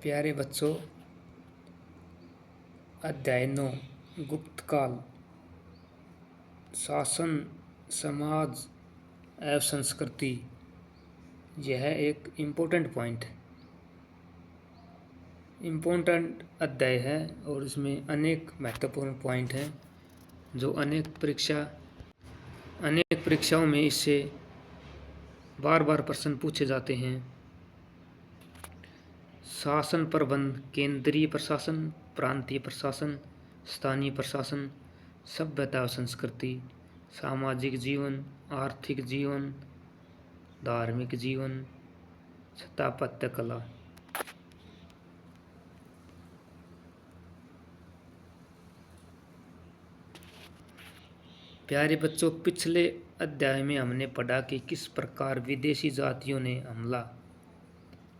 प्यारे बच्चों, अध्याय 9 गुप्तकाल शासन, समाज एवं संस्कृति। यह एक इम्पोर्टेंट पॉइंट है, इम्पोर्टेंट अध्याय है और इसमें अनेक महत्वपूर्ण पॉइंट हैं जो अनेक परीक्षाओं में इससे बार बार प्रश्न पूछे जाते हैं। शासन प्रबंध, केंद्रीय प्रशासन, प्रांतीय प्रशासन, स्थानीय प्रशासन, सभ्यता और संस्कृति, सामाजिक जीवन, आर्थिक जीवन, धार्मिक जीवन, स्थापत्य कला। प्यारे बच्चों, पिछले अध्याय में हमने पढ़ा कि किस प्रकार विदेशी जातियों ने हमला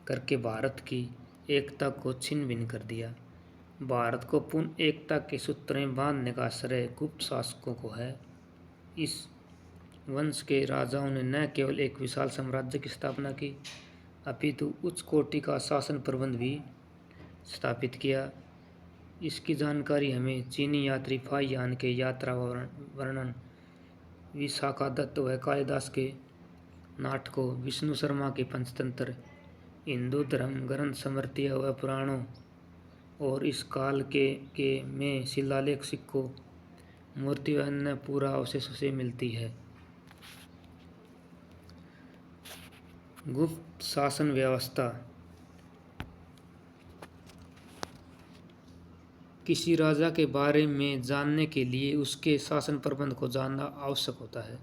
करके भारत की एकता को छिन्न भिन्न कर दिया। भारत को पुनः एकता के सूत्र में बांधने का श्रेय गुप्त शासकों को है। इस वंश के राजाओं ने न केवल एक विशाल साम्राज्य की स्थापना की, अपितु उच्च कोटि का शासन प्रबंध भी स्थापित किया। इसकी जानकारी हमें चीनी यात्री फाहियान के यात्रा वर्णन, विशाखादत्त व कालिदास के नाटकों, विष्णु शर्मा के पंचतंत्र, हिंदू धर्म ग्रंथ स्मृति व पुराणों और इस काल के में शिलालेख, सिक्कों, मूर्ति व अन्य पुरावशेषों से मिलती है। गुप्त शासन व्यवस्था। किसी राजा के बारे में जानने के लिए उसके शासन प्रबंध को जानना आवश्यक होता है।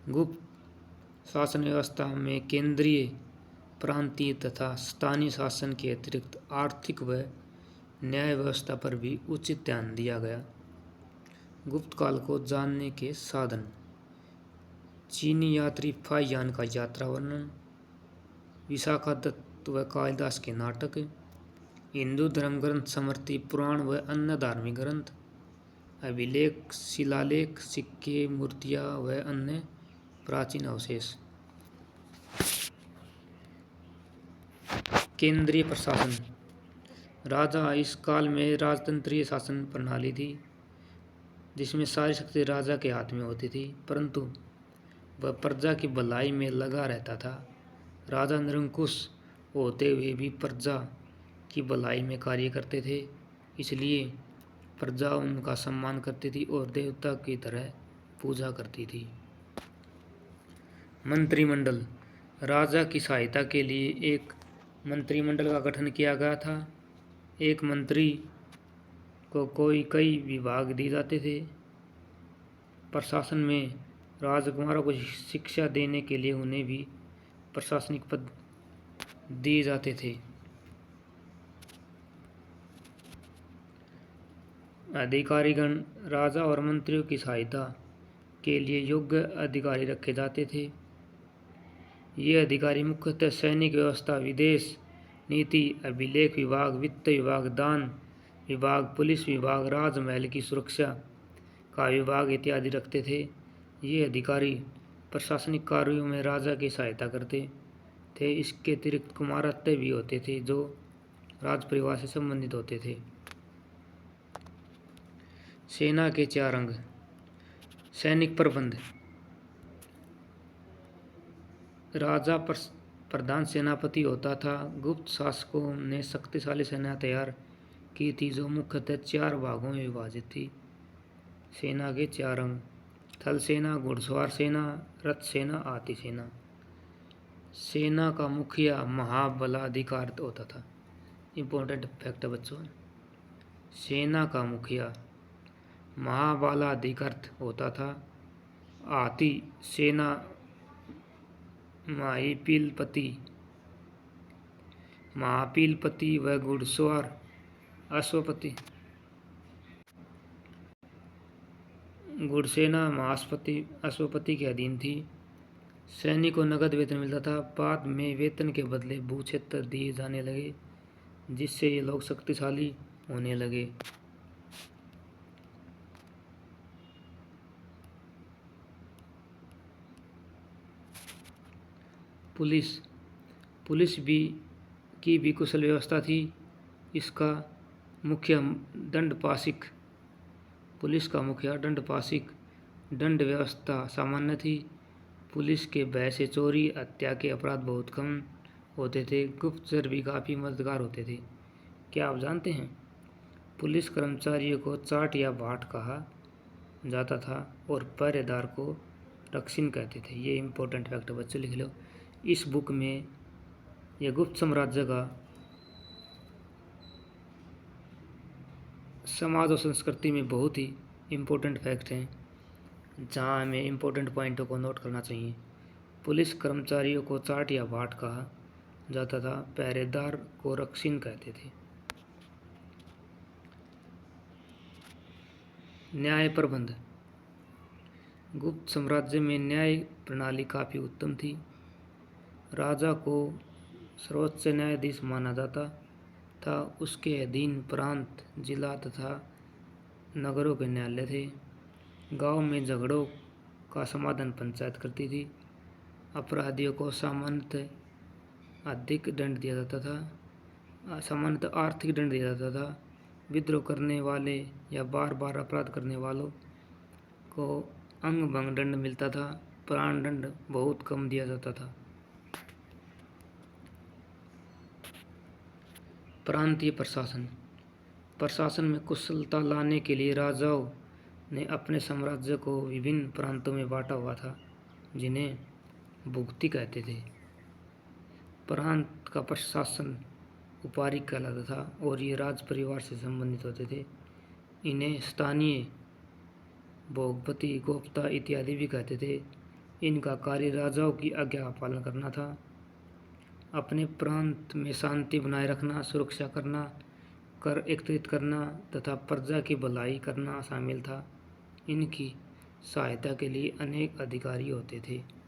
गुप्त शासन व्यवस्था में केंद्रीय, प्रांतीय तथा स्थानीय शासन के अतिरिक्त आर्थिक व न्याय व्यवस्था पर भी उचित ध्यान दिया गया। गुप्त काल को जानने के साधन: चीनी यात्री फाहियान का यात्रा वर्णन, विशाखादत्त व कालिदास के नाटक, हिंदू धर्म ग्रंथ स्मृति, पुराण व अन्य धार्मिक ग्रंथ, अभिलेख, शिलालेख, सिक्के, मूर्तियां व अन्य प्राचीन अवशेष। केंद्रीय प्रशासन। राजा इस काल में राजतंत्रीय शासन प्रणाली थी जिसमें सारी शक्ति राजा के हाथ में होती थी, परंतु वह प्रजा की भलाई में लगा रहता था। राजा निरंकुश होते हुए भी प्रजा की भलाई में कार्य करते थे, इसलिए प्रजा उनका सम्मान करती थी और देवता की तरह पूजा करती थी। मंत्रिमंडल। राजा की सहायता के लिए एक मंत्रिमंडल का गठन किया गया था। एक मंत्री को कई विभाग दिए जाते थे। प्रशासन में राजकुमारों को शिक्षा देने के लिए उन्हें भी प्रशासनिक पद दिए जाते थे। अधिकारीगण। राजा और मंत्रियों की सहायता के लिए योग्य अधिकारी रखे जाते थे। ये अधिकारी मुख्यतः सैनिक व्यवस्था, विदेश नीति, अभिलेख विभाग, वित्त विभाग, दान विभाग, पुलिस विभाग, राजमहल की सुरक्षा का विभाग इत्यादि रखते थे। ये अधिकारी प्रशासनिक कार्यों में राजा की सहायता करते थे। इसके अतिरिक्त कुमारत्य भी होते थे जो राज परिवार से संबंधित होते थे। सेना के 4 अंग। सैनिक प्रबंध। राजा प्रधान सेनापति होता था। गुप्त शासकों ने शक्तिशाली सेना तैयार की थी जो मुख्यतः 4 भागों में विभाजित थी। सेना के 4 अंग: थल सेना, घुड़सवार सेना, रथ सेना, हाथी सेना। सेना का मुखिया महाबलाधिकार होता था। इम्पोर्टेंट फैक्ट है बच्चों, सेना का मुखिया महाबलाधिकृत होता था। हाथी सेना महापीलपति व घुड़सवार अश्वपति। घुड़सेना अश्वपति के अधीन थी। सैनिक को नगद वेतन मिलता था। बाद में वेतन के बदले भू क्षेत्र दिए जाने लगे जिससे ये लोग शक्तिशाली होने लगे। पुलिस भी की भी कुशल व्यवस्था थी। इसका मुख्य दंडपाशिक पुलिस का मुखिया दंडपाशिक दंड व्यवस्था सामान्य थी। पुलिस के भय से चोरी हत्या के अपराध बहुत कम होते थे। गुप्तचर भी काफ़ी मददगार होते थे। क्या आप जानते हैं पुलिस कर्मचारियों को चाट या बाट कहा जाता था और पहरेदार को रक्षिन कहते थे। ये इम्पोर्टेंट फैक्ट बच्चों लिख लो। इस बुक में यह गुप्त साम्राज्य का समाज और संस्कृति में बहुत ही इम्पोर्टेंट फैक्ट हैं, जहाँ हमें इम्पोर्टेंट पॉइंटों को नोट करना चाहिए। पुलिस कर्मचारियों को चाट या बाट कहा जाता था, पहरेदार को रक्षिन कहते थे। न्याय प्रबंध। गुप्त साम्राज्य में न्याय प्रणाली काफ़ी उत्तम थी। राजा को सर्वोच्च न्यायाधीश माना जाता था। उसके अधीन प्रांत, जिला तथा नगरों के न्यायालय थे। गांव में झगड़ों का समाधान पंचायत करती थी। अपराधियों को सामान्यतः अधिक दंड दिया जाता था, सामान्यतः आर्थिक दंड दिया जाता था। विद्रोह करने वाले या बार बार अपराध करने वालों को अंग भंग दंड मिलता था। प्राण दंड बहुत कम दिया जाता था। प्रांतीय प्रशासन। प्रशासन में कुशलता लाने के लिए राजाओं ने अपने साम्राज्य को विभिन्न प्रांतों में बांटा हुआ था, जिन्हें भुक्ति कहते थे। प्रांत का प्रशासन उपारिक कहलाता था और ये राज परिवार से संबंधित होते थे। इन्हें स्थानीय भोगपति, गोप्ता इत्यादि भी कहते थे। इनका कार्य राजाओं की आज्ञा का पालन करना था। अपने प्रांत में शांति बनाए रखना, सुरक्षा करना, कर एकत्रित करना तथा प्रजा की भलाई करना शामिल था। इनकी सहायता के लिए अनेक अधिकारी होते थे।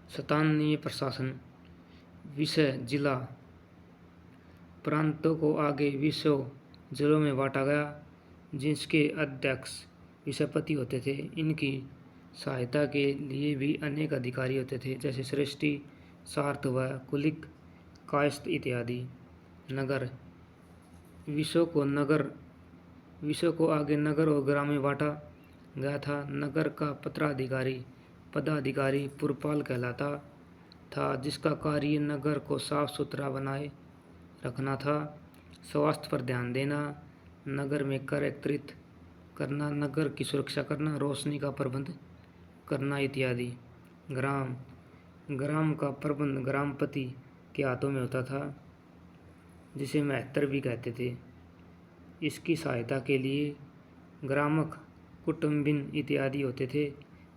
स्थानीय प्रशासन। विषय जिला। प्रांतों को आगे विषयों जिलों में बांटा गया, जिसके अध्यक्ष विषयपति होते थे। इनकी सहायता के लिए भी अनेक अधिकारी होते थे, जैसे श्रेष्ठी, सार्थ व कुलिक, कायस्थ इत्यादि। नगर। विषयों को आगे नगर और ग्राम में बांटा गया था। नगर का पदाधिकारी पुरपाल कहलाता था, जिसका कार्य नगर को साफ सुथरा बनाए रखना था, स्वास्थ्य पर ध्यान देना, नगर में कर एकत्रित करना, नगर की सुरक्षा करना, रोशनी का प्रबंध करना इत्यादि। ग्राम का प्रबंध ग्रामपति के हाथों में होता था, जिसे महत्तर भी कहते थे। इसकी सहायता के लिए ग्रामक, कुटुंबिन इत्यादि होते थे,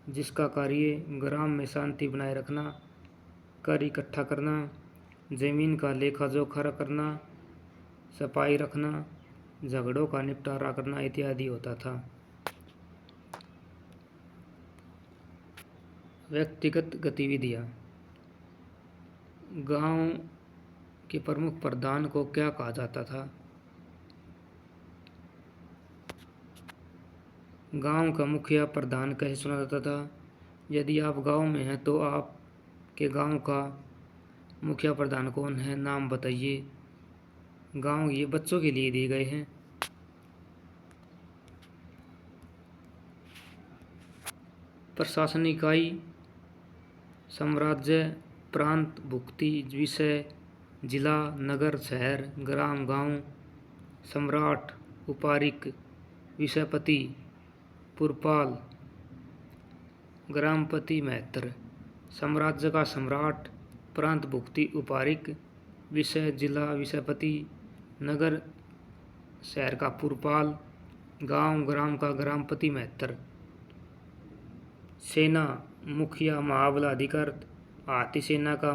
जिसका कार्य ग्राम में शांति बनाए रखना, कर इकट्ठा करना, जमीन का लेखा जोखा करना, सफाई रखना, झगड़ों का निपटारा करना इत्यादि होता था। व्यक्तिगत गतिविधियाँ। गांव के प्रमुख प्रधान को क्या कहा जाता था? गांव का मुखिया प्रधान कैसे सुना जाता था? यदि आप गांव में हैं तो आपके गांव का मुखिया प्रधान कौन है? नाम बताइए। गांव ये बच्चों के लिए दिए गए हैं। प्रशासनिक इकाई। साम्राज्य, प्रांत, भुक्ति, विषय, जिला, नगर, शहर, ग्राम, गांव। सम्राट, उपारिक, विषयपति, पुरपाल, ग्रामपति, महत्तर। साम्राज्य का सम्राट, प्रांत, भुक्ति, उपारिक, विषय, जिला, विषयपति, नगर, शहर का पुरपाल, गांव, ग्राम का ग्रामपति, महत्तर। सेना, मुखिया, महाबला, अधिकृत, हाथी सेना का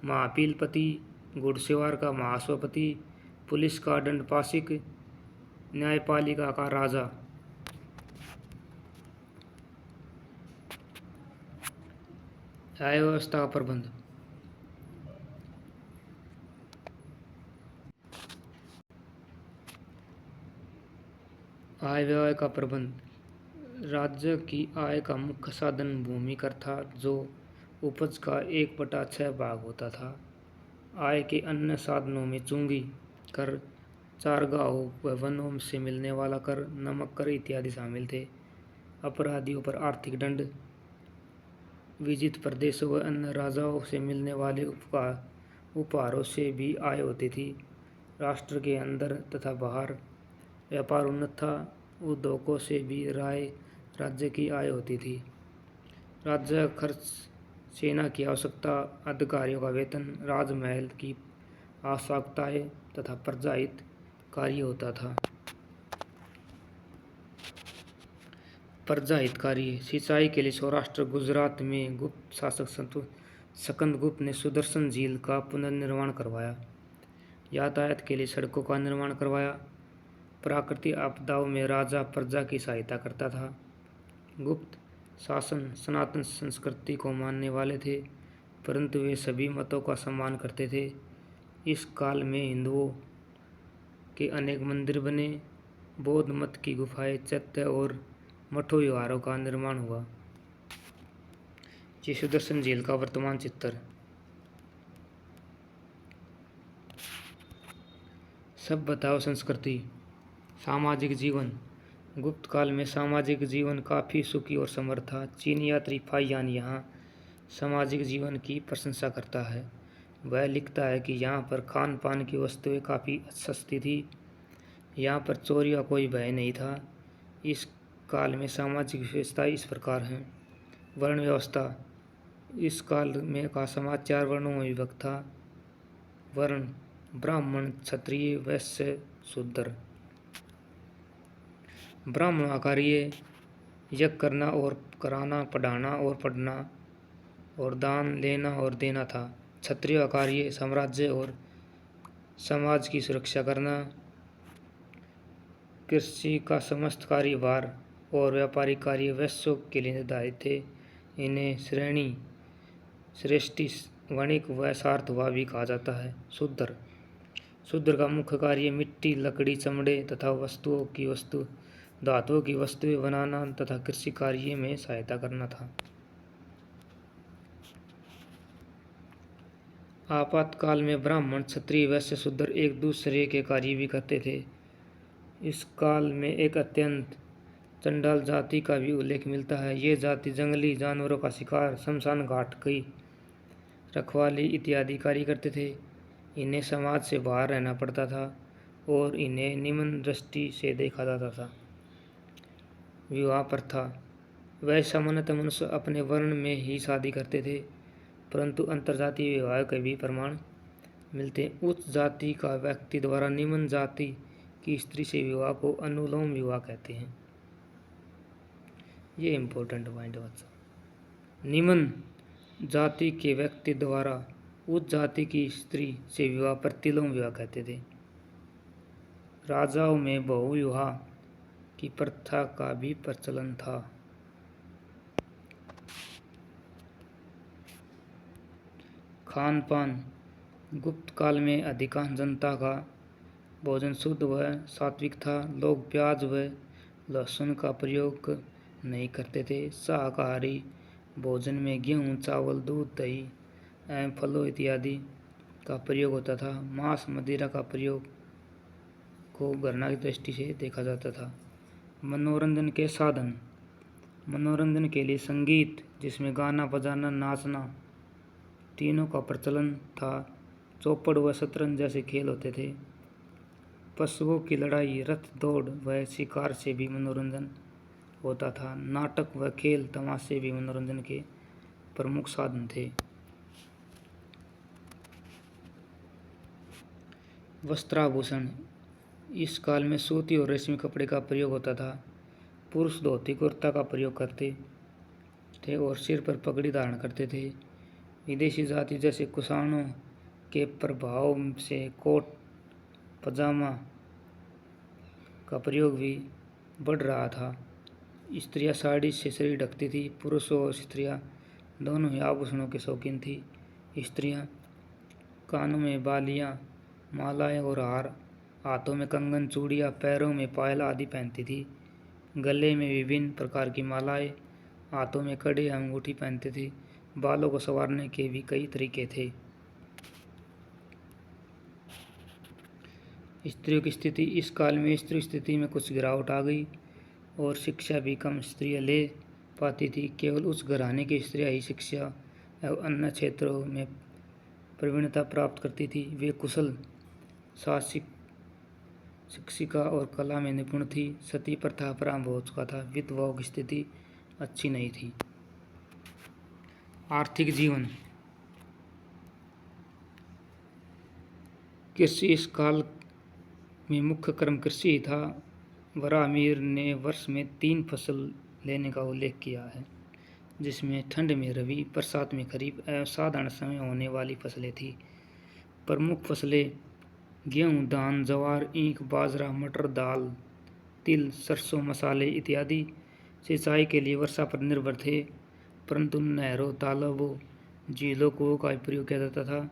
महापीलपति, घुड़सवार का महाश्वपति, पुलिस का दंडपाशिक, न्यायपालिका का राजा। आय व्यवस्था का प्रबंध। आय व्यय का प्रबंध। राज्य की आय का मुख्य साधन भूमि कर था, जो उपज का 1/6 भाग होता था। आय के अन्य साधनों में चूंगी कर, चारगाहों व वनों से मिलने वाला कर, नमक कर इत्यादि शामिल थे। अपराधियों पर आर्थिक दंड, विजित प्रदेशों व अन्य राजाओं से मिलने वाले उपहारों से भी आय होती थी। राष्ट्र के अंदर तथा बाहर व्यापार उन्नत था। उद्योगों से भी राज्य की आय होती थी। राज्य खर्च, सेना की आवश्यकता, अधिकारियों का वेतन, राजमहल की आवश्यकताएं तथा प्रजा हित कार्य होता था। प्रजा हितकारी सिंचाई के लिए सौराष्ट्र गुजरात में गुप्त शासक स्कंदगुप्त ने सुदर्शन झील का पुनर्निर्माण करवाया। यातायात के लिए सड़कों का निर्माण करवाया। प्राकृतिक आपदाओं में राजा प्रजा की सहायता करता था। गुप्त शासन सनातन संस्कृति को मानने वाले थे, परंतु वे सभी मतों का सम्मान करते थे। इस काल में हिंदुओं के अनेक मंदिर बने। बौद्ध मत की गुफाएं, चैत्य और मठों विहारों का निर्माण हुआ। ये सुदर्शन झील का वर्तमान चित्र। सब बताओ संस्कृति। सामाजिक जीवन। गुप्त काल में सामाजिक जीवन काफ़ी सुखी और समृद्ध था। चीनी यात्री फाहियान यहाँ सामाजिक जीवन की प्रशंसा करता है। वह लिखता है कि यहाँ पर खान पान की वस्तुएं काफ़ी सस्ती थी। यहाँ पर चोरी का कोई भय नहीं था। इस काल में सामाजिक विशेषताएं इस प्रकार हैं। वर्ण व्यवस्था। इस काल में का समाज 4 वर्णों में विभक्त था। वर्ण: ब्राह्मण, क्षत्रिय, वैश्य, शूद्र। ब्राह्मण का कार्य यज्ञ करना और कराना, पढ़ाना और पढ़ना और दान लेना और देना था। क्षत्रिय का कार्य साम्राज्य और समाज की सुरक्षा करना। कृषि का समस्त कार्यभार और व्यापारिक कार्य वैश्यों के लिए निर्धारित थे। इन्हें श्रेणी, श्रेष्ठी, वणिक व सार्थवा भी कहा जाता है। शूद्र। शूद्र का मुख्य कार्य मिट्टी, लकड़ी, चमड़े तथा धातुओं की वस्तुएं बनाना तथा कृषि कार्य में सहायता करना था। आपातकाल में ब्राह्मण, क्षत्रिय, वैश्य, शूद्र एक दूसरे के कार्य भी करते थे। इस काल में एक अत्यंत चंडाल जाति का भी उल्लेख मिलता है। ये जाति जंगली जानवरों का शिकार, शमशान घाट की रखवाली इत्यादि कार्य करते थे। इन्हें समाज से बाहर रहना पड़ता था और इन्हें निम्न दृष्टि से देखा जाता था। विवाह प्रथा। वह सामान्यतः मनुष्य अपने वर्ण में ही शादी करते थे, परंतु अंतर्जातीय विवाह के भी प्रमाण मिलते हैं। उच्च जाति का व्यक्ति द्वारा निम्न जाति की स्त्री से विवाह को अनुलोम विवाह कहते हैं। ये इम्पोर्टेंट पॉइंट है बच्चा। निम्न जाति के व्यक्ति द्वारा उच्च जाति की स्त्री से विवाह प्रतिलोम विवाह कहते थे। राजाओं में बहुविवाह की प्रथा का भी प्रचलन था। खान पान। गुप्त काल में अधिकांश जनता का भोजन शुद्ध व सात्विक था। लोग प्याज व लहसुन का प्रयोग नहीं करते थे। शाकाहारी भोजन में गेहूँ, चावल, दूध, दही एवं फलों इत्यादि का प्रयोग होता था। मांस, मदिरा का प्रयोग को घृणा की दृष्टि से देखा जाता था। मनोरंजन के साधन। मनोरंजन के लिए संगीत, जिसमें गाना, बजाना, नाचना तीनों का प्रचलन था। चौपड़ व शतरंज जैसे खेल होते थे। पशुओं की लड़ाई, रथ दौड़ व शिकार से भी मनोरंजन होता था। नाटक व खेल तमाशे भी मनोरंजन के प्रमुख साधन थे। वस्त्राभूषण। इस काल में सूती और रेशमी कपड़े का प्रयोग होता था। पुरुष धोती कुर्ता का प्रयोग करते थे और सिर पर पगड़ी धारण करते थे। विदेशी जाति जैसे कुषाणों के प्रभाव से कोट पजामा का प्रयोग भी बढ़ रहा था। स्त्रियां साड़ी से शरीर ढकती थी। पुरुषों और स्त्रियां दोनों ही आभूषणों के शौकीन थी। स्त्रियां कानों में बालियां, मालाएं और हार, हाथों में कंगन, चूड़ियां, पैरों में पायल आदि पहनती थी। गले में विभिन्न प्रकार की मालाएं, हाथों में कड़े अंगूठी पहनती थी। बालों को संवारने के भी कई तरीके थे। स्त्रियों की स्थिति। इस काल में स्त्री स्थिति में कुछ गिरावट आ गई और शिक्षा भी कम स्त्रियाँ ले पाती थी। केवल उस घराने की स्त्रियाँ ही शिक्षा एवं अन्य क्षेत्रों में प्रवीणता प्राप्त करती थी। वे कुशल शिक्षिका और कला में निपुण थी। सती प्रथा प्रारंभ हो चुका था। विधवाओं की स्थिति अच्छी नहीं थी। आर्थिक जीवन। कृषि। इस काल में मुख्य कर्म कृषि ही था। वराहमिहिर ने वर्ष में 3 फसल लेने का उल्लेख किया है, जिसमें ठंड में रबी, बरसात में खरीफ एवं साधारण समय होने वाली फसलें थी। प्रमुख फसलें गेहूँ, धान, ज्वार, ईख, बाजरा, मटर, दाल, तिल, सरसों, मसाले इत्यादि। सिंचाई के लिए वर्षा पर निर्भर थे, परंतु नहरों, तालाबों, झीलों, कुओं का प्रयोग किया जाता था।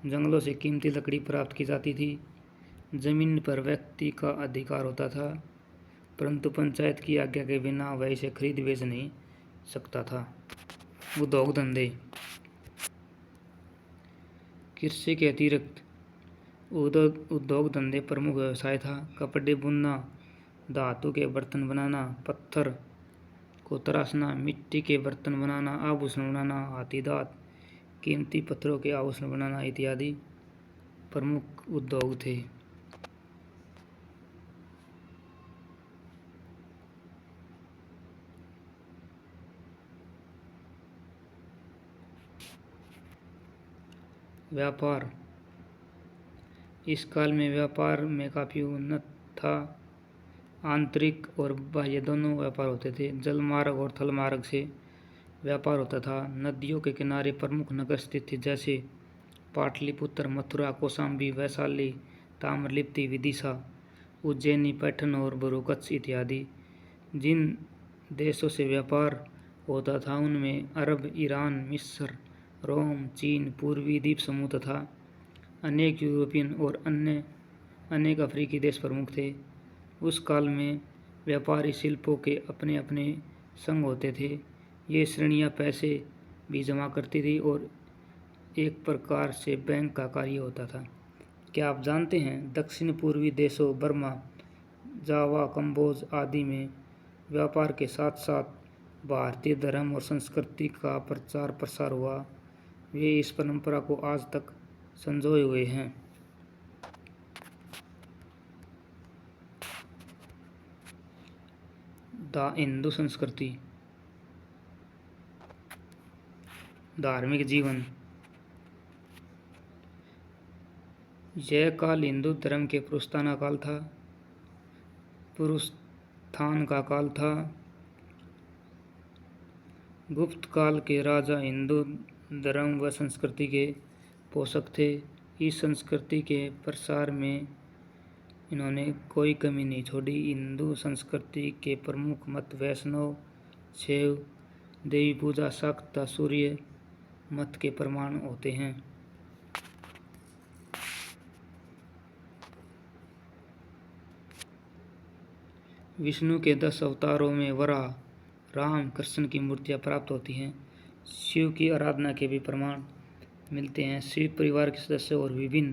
जंगलों से कीमती लकड़ी प्राप्त की जाती थी। जमीन पर व्यक्ति का अधिकार होता था, परंतु पंचायत की आज्ञा के बिना वह इसे खरीद बेच नहीं सकता था। उद्योग धंधे। कृषि के अतिरिक्त उद्योग धंधे प्रमुख व्यवसाय था। कपड़े बुनना, धातु के बर्तन बनाना, पत्थर को तराशना, मिट्टी के बर्तन बनाना, आभूषण बनाना, हाथी दांत, कीमती पत्थरों के आभूषण बनाना इत्यादि प्रमुख उद्योग थे। व्यापार। इस काल में व्यापार में काफ़ी उन्नत था। आंतरिक और बाह्य दोनों व्यापार होते थे। जल मार्ग और थल मार्ग से व्यापार होता था। नदियों के किनारे प्रमुख नगर स्थित थे, जैसे पाटलिपुत्र, मथुरा, कौशाम्बी, वैशाली, ताम्रलिप्ति, विदिशा, उज्जैनी, पैठन और भरूकच्छ इत्यादि। जिन देशों से व्यापार होता था उनमें अरब, ईरान, मिस्र, रोम, चीन, पूर्वी द्वीप समूह तथा अनेक यूरोपियन और अन्य अनेक अफ्रीकी देश प्रमुख थे। उस काल में व्यापारी शिल्पों के अपने अपने संघ होते थे। ये श्रेणियां पैसे भी जमा करती थी और एक प्रकार से बैंक का कार्य होता था। क्या आप जानते हैं दक्षिण पूर्वी देशों बर्मा, जावा, कंबोज आदि में व्यापार के साथ साथ भारतीय धर्म और संस्कृति का प्रचार प्रसार हुआ। वे इस परंपरा को आज तक संजोए हुए हैं। हिंदू संस्कृति। धार्मिक जीवन। यह काल हिंदू धर्म के पुरुषार्थना काल था। पुरुषोत्थान का काल था। गुप्त काल के राजा हिंदू धर्म व संस्कृति के पोषक थे। इस संस्कृति के प्रसार में इन्होंने कोई कमी नहीं छोड़ी। हिंदू संस्कृति के प्रमुख मत वैष्णव, शैव, देवी पूजा, शाक्त तथा सूर्य मत के प्रमाण होते हैं। विष्णु के 10 अवतारों में वराह, राम, कृष्ण की मूर्तियां प्राप्त होती हैं। शिव की आराधना के भी प्रमाण मिलते हैं। शिव परिवार के सदस्यों और विभिन्न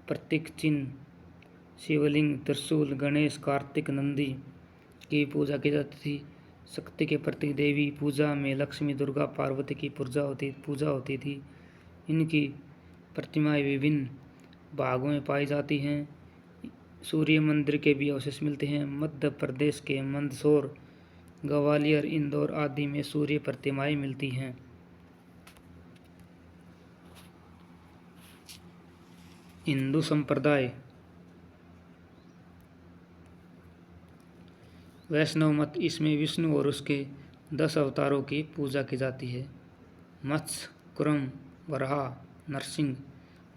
प्रतीक चिन्ह, शिवलिंग, त्रिशूल, गणेश, कार्तिक, नंदी की पूजा की जाती थी। शक्ति के प्रतीक देवी पूजा में लक्ष्मी, दुर्गा, पार्वती की पूजा होती थी। इनकी प्रतिमाएं विभिन्न भागों में पाई जाती हैं। सूर्य मंदिर के भी अवशेष मिलते हैं। मध्य प्रदेश के मंदसौर, ग्वालियर, इंदौर आदि में सूर्य प्रतिमाएं मिलती हैं। हिंदू संप्रदाय। वैष्णव मत। इसमें विष्णु और उसके 10 अवतारों की पूजा की जाती है। मत्स्य, कूर्म, वराह, नरसिंह,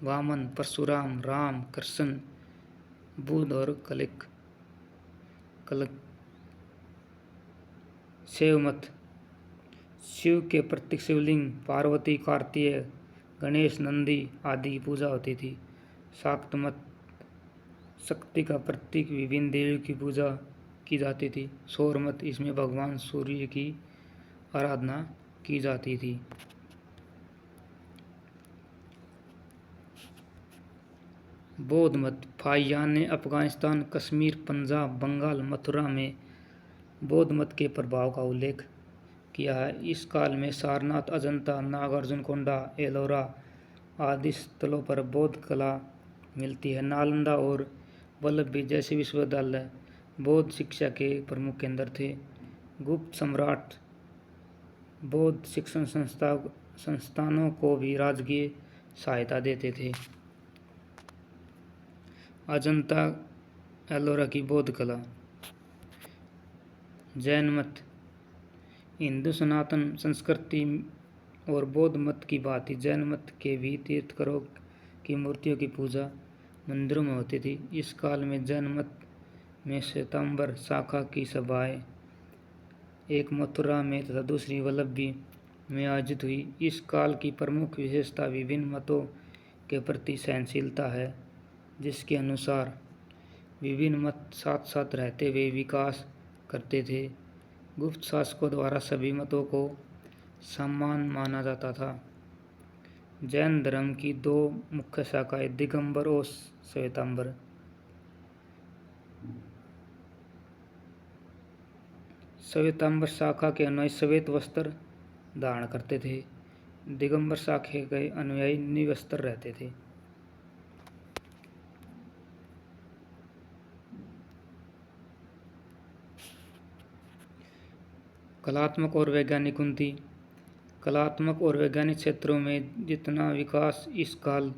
वामन, परशुराम, राम, कृष्ण, बुद्ध और कलिक। शैव मत। शिव के प्रतीक शिवलिंग, पार्वती, कार्तिकेय, गणेश, नंदी आदि की पूजा होती थी। शाक्त मत। शक्ति का प्रतीक विभिन्न देवियों की पूजा की जाती थी। सौर मत। इसमें भगवान सूर्य की आराधना की जाती थी। बौद्ध मत। फाहियान ने अफगानिस्तान, कश्मीर, पंजाब, बंगाल, मथुरा में बौद्ध मत के प्रभाव का उल्लेख किया है। इस काल में सारनाथ, अजंता, नागार्जुनकोंडा, एलोरा आदि स्थलों पर बौद्ध कला मिलती है। नालंदा और वल्लभी जैसे विश्वविद्यालय बौद्ध शिक्षा के प्रमुख केंद्र थे। गुप्त सम्राट बौद्ध शिक्षण संस्थानों को भी राजकीय सहायता देते थे। अजंता एलोरा की बौद्ध कला। जैन मत। हिंदू सनातन संस्कृति और बौद्ध मत की भांति जैन मत के भी तीर्थंकरों की मूर्तियों की पूजा मंदिरों में होती थी। इस काल में जैन मत में श्वेतांबर शाखा की सभाएं एक मथुरा में तथा दूसरी वल्लभी में आयोजित हुई। इस काल की प्रमुख विशेषता विभिन्न मतों के प्रति सहनशीलता है, जिसके अनुसार विभिन्न मत साथ साथ रहते हुए विकास करते थे। गुप्त शासकों द्वारा सभी मतों को समान माना जाता था। जैन धर्म की दो मुख्य शाखाएं दिगंबर और श्वेतांबर। श्वेतांबर शाखा के अनुयायी श्वेत वस्त्र धारण करते थे। दिगंबर शाखा के अनुयायी निवस्त्र रहते थे। कलात्मक और वैज्ञानिक उन्नति। कलात्मक और वैज्ञानिक क्षेत्रों में जितना विकास इस काल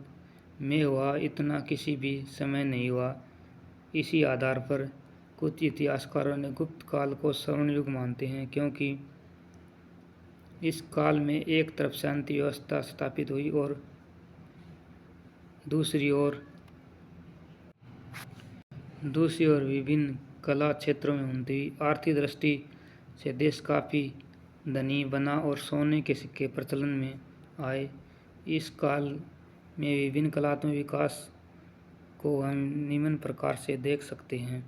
में हुआ, इतना किसी भी समय नहीं हुआ। इसी आधार पर कुछ इतिहासकारों ने गुप्त काल को स्वर्ण युग मानते हैं, क्योंकि इस काल में एक तरफ शांति व्यवस्था स्थापित हुई और दूसरी ओर विभिन्न कला क्षेत्रों में उन्नति हुई। आर्थिक दृष्टि से देश काफ़ी धनी बना और सोने के सिक्के प्रचलन में आए। इस काल में विभिन्न कलात्मक विकास को हम निम्न प्रकार से देख सकते हैं।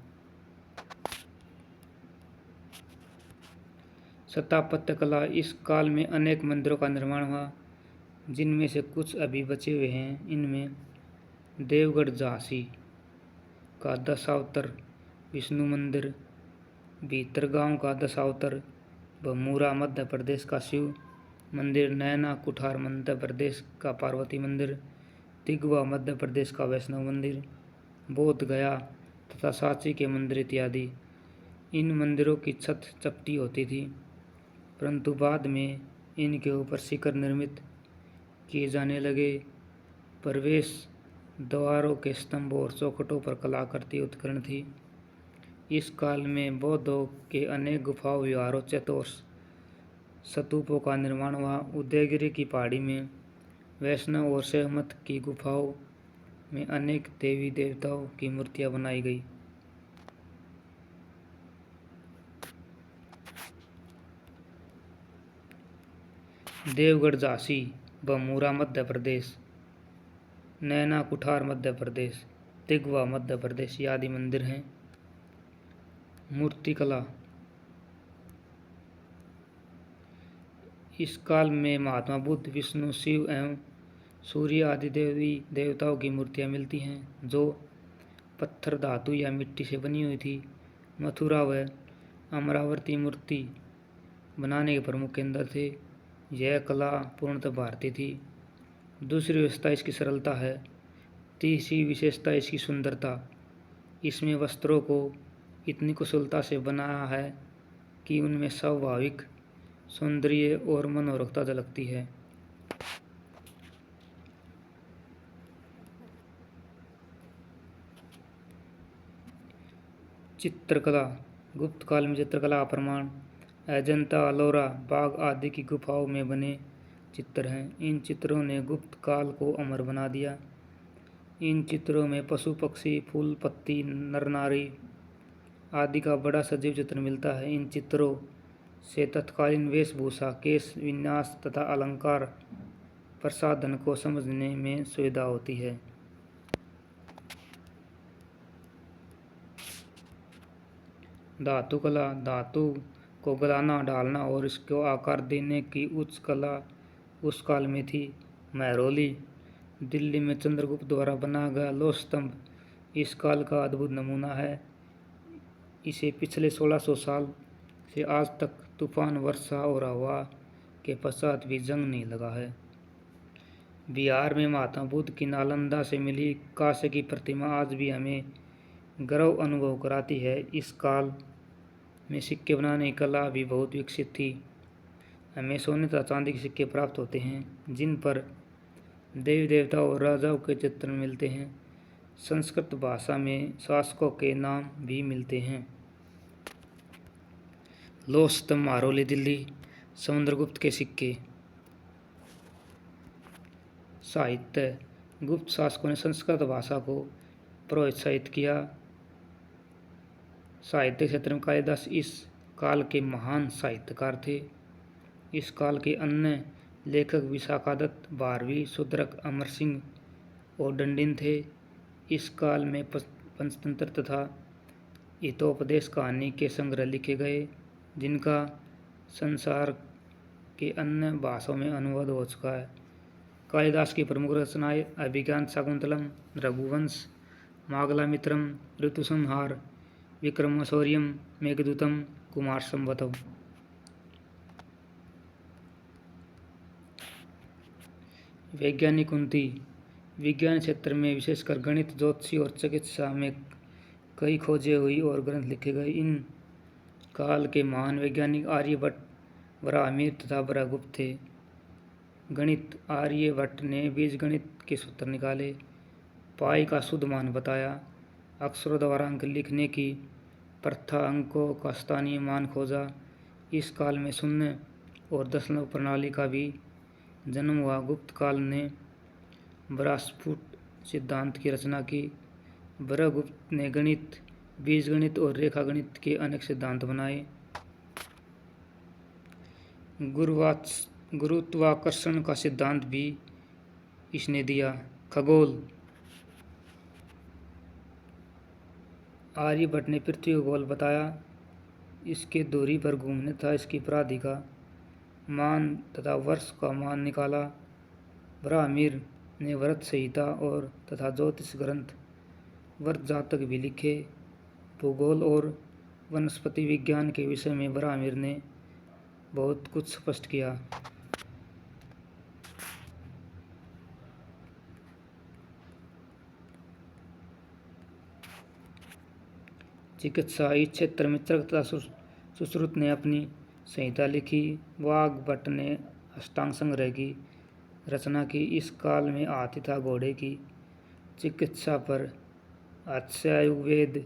स्थापत्य कला। इस काल में अनेक मंदिरों का निर्माण हुआ, जिनमें से कुछ अभी बचे हुए हैं। इनमें देवगढ़ झांसी का दशावतार विष्णु मंदिर, भीतरगांव का दशावतार, भमूरा मध्य प्रदेश का शिव मंदिर, नैना कुठार मध्य प्रदेश का पार्वती मंदिर, तिगवा मध्य प्रदेश का वैष्णव मंदिर, बोध गया तथा सांची के मंदिर इत्यादि। इन मंदिरों की छत चपटी होती थी, परंतु बाद में इनके ऊपर शिखर निर्मित किए जाने लगे। प्रवेश द्वारों के स्तंभ और चौखटों पर कलाकृति उत्कीर्ण थी। इस काल में बौद्धों के अनेक गुफाओं, विहारों, चैत्यों, स्तूपों का निर्माण हुआ। उदयगिरि की पहाड़ी में वैष्णव और शैव मत की गुफाओं में अनेक देवी देवताओं की मूर्तियां बनाई गई। देवगढ़ झांसी, भमूरा मध्य प्रदेश, नैना कुठार मध्य प्रदेश, तिगवा मध्य प्रदेश आदि मंदिर हैं। मूर्तिकला। इस काल में महात्मा बुद्ध, विष्णु, शिव एवं सूर्य आदि देवी देवताओं की मूर्तियां मिलती हैं, जो पत्थर, धातु या मिट्टी से बनी हुई थी। मथुरा व अमरावती मूर्ति बनाने के प्रमुख केंद्र थे। यह कला पूर्णतः भारतीय थी। दूसरी विशेषता इसकी सरलता है। तीसरी विशेषता इसकी सुंदरता। इसमें वस्त्रों को इतनी कुशलता से बनाया है कि उनमें स्वाभाविक सौंदर्य और मनोहरता झलकती है। चित्रकला। गुप्त काल में चित्रकला का प्रमाण अजंता, अलोरा, बाघ आदि की गुफाओं में बने चित्र हैं। इन चित्रों ने गुप्त काल को अमर बना दिया। इन चित्रों में पशु, पक्षी, फूल, पत्ती, नर नारी आदि का बड़ा सजीव चित्र मिलता है। इन चित्रों से तत्कालीन वेशभूषा, केश विन्यास तथा अलंकार प्रसाधन को समझने में सुविधा होती है। धातु कला। धातु को गलाना, ढालना और इसको आकार देने की उच्च कला उस काल में थी। महरौली दिल्ली में चंद्रगुप्त द्वारा बनाया गया लौह स्तंभ इस काल का अद्भुत नमूना है। इसे पिछले 1600 साल से आज तक तूफान, वर्षा और हवा के पश्चात भी जंग नहीं लगा है। बिहार में महात्मा बुद्ध की नालंदा से मिली कांस्य की प्रतिमा आज भी हमें गर्व अनुभव कराती है। इस काल में सिक्के बनाने की कला भी बहुत विकसित थी। हमें सोने तथा चांदी के सिक्के प्राप्त होते हैं जिन पर देवी देवताओं और राजाओं के चित्र मिलते हैं। संस्कृत भाषा में शासकों के नाम भी मिलते हैं। लौह स्तंभ, महरौली, दिल्ली, समुद्रगुप्त के सिक्के। साहित्य। गुप्त शासकों ने संस्कृत भाषा को प्रोत्साहित किया। साहित्य क्षेत्र में कालिदास इस काल के महान साहित्यकार थे। इस काल के अन्य लेखक विशाखादत्त, भारवी, शूद्रक, अमर सिंह और दंडिन थे। इस काल में पंचतंत्र तथा हितोपदेश कहानी के संग्रह लिखे गए जिनका संसार के अन्य भाषाओं में अनुवाद हो चुका है। कालिदास की प्रमुख रचनाएं अभिज्ञान शाकुंतलम, रघुवंश, मागलामित्रम, ऋतुसंहार, विक्रमोर्वशीयम, मेघदूतम, कुमार संभवम। वैज्ञानिक उन्नति। विज्ञान क्षेत्र में विशेषकर गणित, ज्योतिषी और चिकित्सा में कई खोजें हुई और ग्रंथ लिखे गए। इन काल के महान वैज्ञानिक आर्यभट्ट, वराहमिहिर तथा ब्रह्मगुप्त थे। गणित। आर्यभट्ट ने बीजगणित के सूत्र निकाले, पाई का शुद्ध मान बताया, अक्षरों द्वारा अंक लिखने की प्रथा, अंकों का स्थानीय मान खोजा। इस काल में शून्य और दशमलव प्रणाली का भी जन्म हुआ। गुप्त काल ने बृहस्फुट सिद्धांत की रचना की। ब्रह्मगुप्त ने गणित, बीजगणित और रेखागणित के अनेक सिद्धांत बनाए। गुरुत्वाकर्षण का सिद्धांत भी इसने दिया। खगोल। आर्यभट्ट ने पृथ्वी को गोल बताया, इसके धुरी पर घूमने तथा इसकी परिधि का मान तथा वर्ष का मान निकाला। वराहमिहिर ने व्रत संहिता और तथा ज्योतिष ग्रंथ, व्रत जातक भी लिखे। भूगोल और वनस्पति विज्ञान के विषय में वराहमिहिर ने बहुत कुछ स्पष्ट किया। चिकित्सा। इस क्षेत्र में चरक तथा सुश्रुत ने अपनी संहिता लिखी। वाग्भट ने अष्टांग संग्रह की रचना की। इस काल में हाथी तथा घोड़े की चिकित्सा पर आयुर्वेद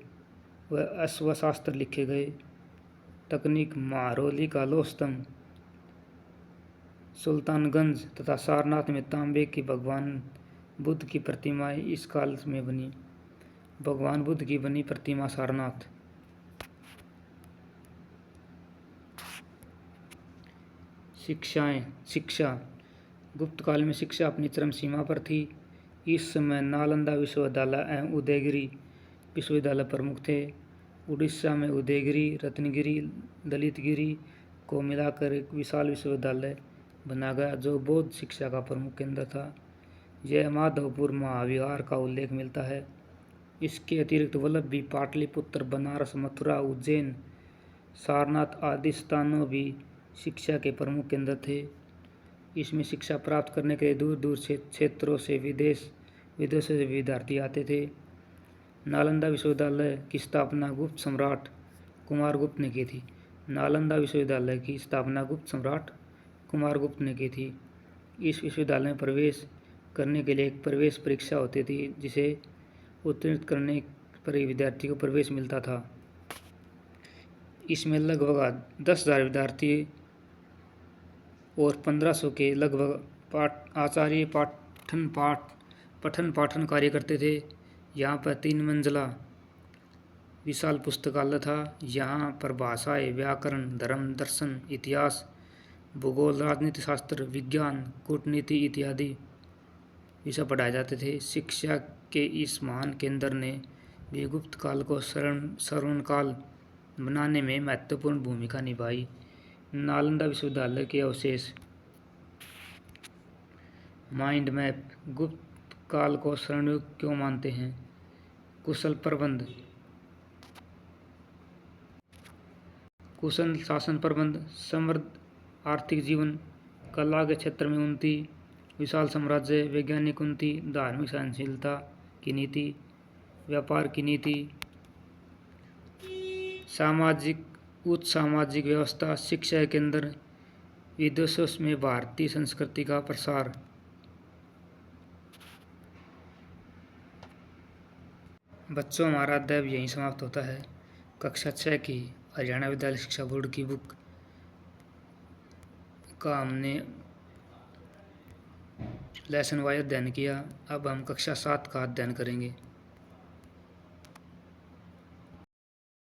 व अश्वशास्त्र लिखे गए। तकनीक। महरौली का लौह स्तंभ, सुल्तानगंज तथा सारनाथ में तांबे की भगवान बुद्ध की प्रतिमाएं इस काल में बनी। भगवान बुद्ध की बनी प्रतिमा सारनाथ। शिक्षाएं। शिक्षा। गुप्त काल में शिक्षा अपनी चरम सीमा पर थी। इस समय नालंदा विश्वविद्यालय एवं उदयगिरी विश्वविद्यालय प्रमुख थे। उड़ीसा में उदयगिरी, रत्नगिरी, ललितगिरी को मिलाकर एक विशाल विश्वविद्यालय बना गया जो बौद्ध शिक्षा का प्रमुख केंद्र था। यह माधवपुर महाविहार का उल्लेख मिलता है। इसके अतिरिक्त वल्लभी, पाटलिपुत्र, बनारस, मथुरा, उज्जैन, सारनाथ आदि स्थानों भी शिक्षा के प्रमुख केंद्र थे। इसमें शिक्षा प्राप्त करने के लिए दूर दूर से क्षेत्रों से विदेशों से विद्यार्थी आते थे। नालंदा विश्वविद्यालय की स्थापना गुप्त सम्राट कुमारगुप्त ने की थी। नालंदा विश्वविद्यालय की स्थापना गुप्त सम्राट कुमारगुप्त ने की थी। इस विश्वविद्यालय में प्रवेश करने के लिए एक प्रवेश परीक्षा होती थी जिसे उत्तीर्ण करने पर ही विद्यार्थी को प्रवेश मिलता था। इसमें लगभग 10,000 विद्यार्थी और 1500 के लगभग आचार्य पठन पाठन कार्य करते थे। यहाँ पर 3 मंजिला विशाल पुस्तकालय था। यहाँ पर भाषाएं, व्याकरण, धर्म, दर्शन, इतिहास, भूगोल, राजनीति शास्त्र, विज्ञान, कूटनीति इत्यादि विषय पढ़ाए जाते थे। शिक्षा के इस महान केंद्र ने भी गुप्त काल को स्वर्णकाल बनाने में महत्वपूर्ण भूमिका निभाई। नालंदा विश्वविद्यालय के अवशेष। Mind map. गुप्त काल को स्वर्णयुग क्यों मानते हैं? कुशल प्रबंध, कुशल शासन प्रबंध, समृद्ध आर्थिक जीवन, कला के क्षेत्र में उन्नति, विशाल साम्राज्य, वैज्ञानिक उन्नति, धार्मिक सहनशीलता की नीति, व्यापार की नीति, सामाजिक उच्च सामाजिक व्यवस्था, शिक्षा के केंद्र, विदेशों में भारतीय संस्कृति का प्रसार। बच्चों, हमारा अध्याय यहीं समाप्त होता है। कक्षा 6 की हरियाणा विद्यालय शिक्षा बोर्ड की बुक का हमने लेसन वाइज अध्ययन किया। अब हम कक्षा 7 का अध्ययन करेंगे।